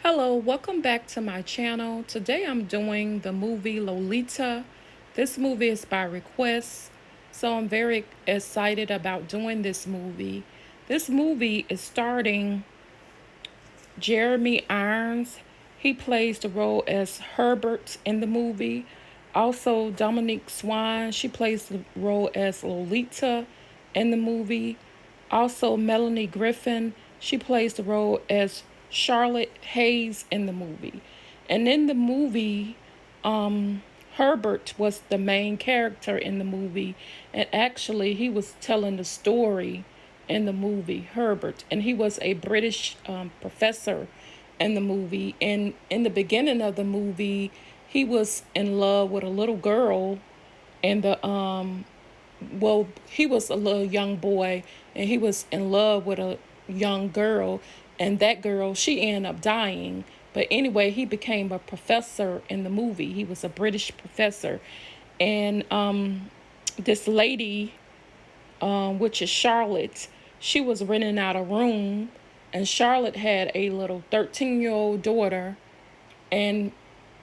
Hello, welcome back to my channel. Today I'm doing the movie Lolita. This movie is by request, so I'm very excited about doing this movie. This movie is starring Jeremy Irons. He plays the role as Herbert in the movie. Also, Dominique Swan, she plays the role as Lolita in the movie. Also, Melanie Griffin, she plays the role as Charlotte Hayes in the movie. And in the movie, Herbert was the main character in the movie, and actually, he was telling the story in the movie, Herbert, and he was a British professor in the movie. And in the beginning of the movie, he was in love with a little girl, and he was a little young boy, and he was in love with a young girl, and that girl, she ended up dying. But anyway, he became a professor in the movie. He was a British professor, and this lady, which is Charlotte, she was renting out a room, and Charlotte had a little 13-year-old daughter. And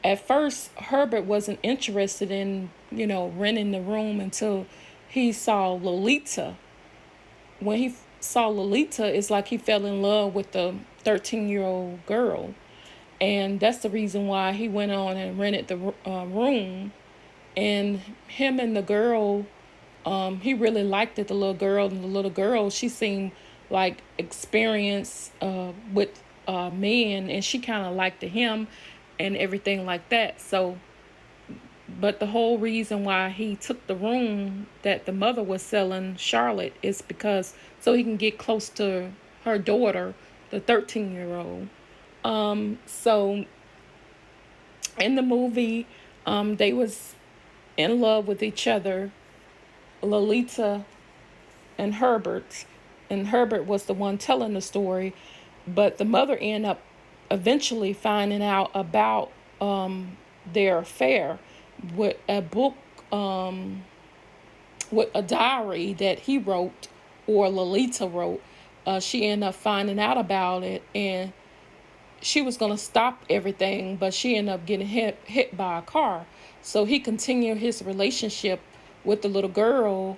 at first, Herbert wasn't interested in, renting the room until he saw Lolita. When he saw Lolita, it's like he fell in love with the 13-year-old girl. And that's the reason why he went on and rented the room. And him and the girl, he really liked it, the little girl. And the little girl, she seemed like experienced with men, and she kind of liked him and everything like that. So, but the whole reason why he took the room that the mother was selling, Charlotte, is because so he can get close to her daughter, the 13-year-old. So in the movie, they was in love with each other, Lolita and Herbert. And Herbert was the one telling the story, but the mother ended up eventually finding out about their affair with a book, with a diary that he wrote, or Lolita wrote. She ended up finding out about it, and she was going to stop everything, but she ended up getting hit by a car. So he continued his relationship with the little girl.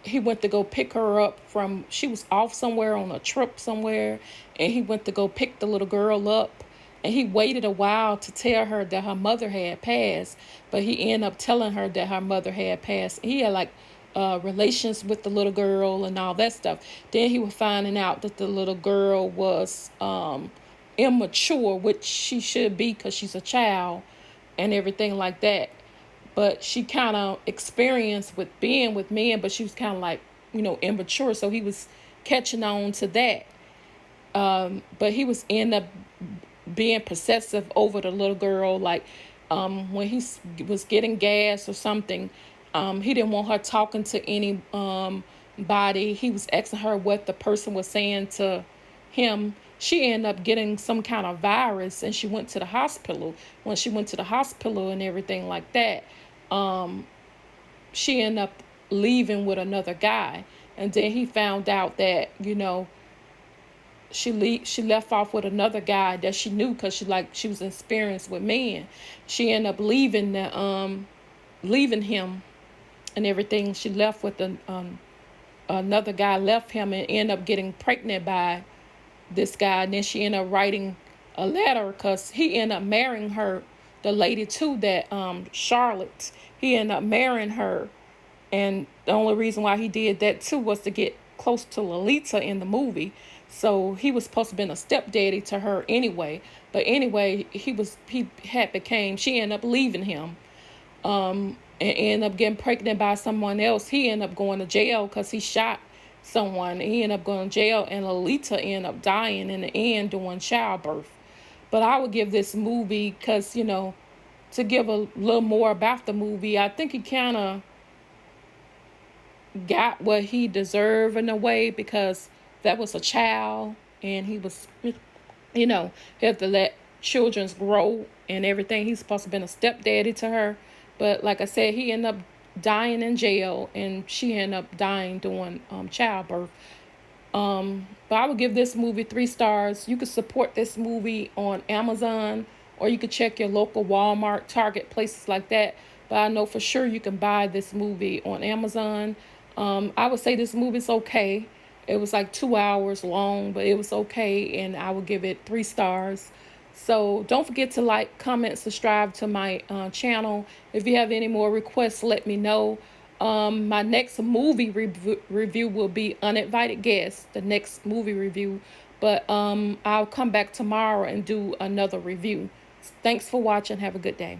He went to go pick her up from, she was off somewhere on a trip somewhere, and he went to go pick the little girl up. And he waited a while to tell her that her mother had passed, but he ended up telling her that her mother had passed. He had like relations with the little girl and all that stuff. Then he was finding out that the little girl was immature, which she should be because she's a child and everything like that. But she kind of experienced with being with men, but she was kind of like, immature. So he was catching on to that. But he was end up being possessive over the little girl. Like when he was getting gas or something, he didn't want her talking to any body. He was asking her what the person was saying to him. She ended up getting some kind of virus, and she went to the hospital. When she went to the hospital and everything like that, she ended up leaving with another guy. And then he found out that, she left off with another guy that she knew because she was experienced with men. She ended up leaving leaving him and everything. She left with another guy, left him, and ended up getting pregnant by this guy. And then she ended up writing a letter because he ended up marrying her, the lady too, that Charlotte. He ended up marrying her, and the only reason why he did that too was to get close to Lolita in the movie. So he was supposed to be a stepdaddy to her anyway. But anyway, she ended up leaving him, and ended up getting pregnant by someone else. He ended up going to jail because he shot someone. He ended up going to jail, and Lolita ended up dying in the end during childbirth. But I would give this movie, because, to give a little more about the movie, I think he kind of got what he deserved in a way, because that was a child, and he was, he had to let children grow and everything. He's supposed to have been a stepdaddy to her. But like I said, he ended up dying in jail, and she ended up dying during childbirth. But I would give this movie 3 stars. You could support this movie on Amazon, or you could check your local Walmart, Target, places like that. But I know for sure you can buy this movie on Amazon. I would say this movie's okay. It was like 2 hours long, but it was okay, and I would give it 3 stars. So don't forget to like, comment, subscribe to my channel. If you have any more requests, let me know. My next movie review will be Uninvited Guests, the next movie review. But I'll come back tomorrow and do another review. Thanks for watching. Have a good day.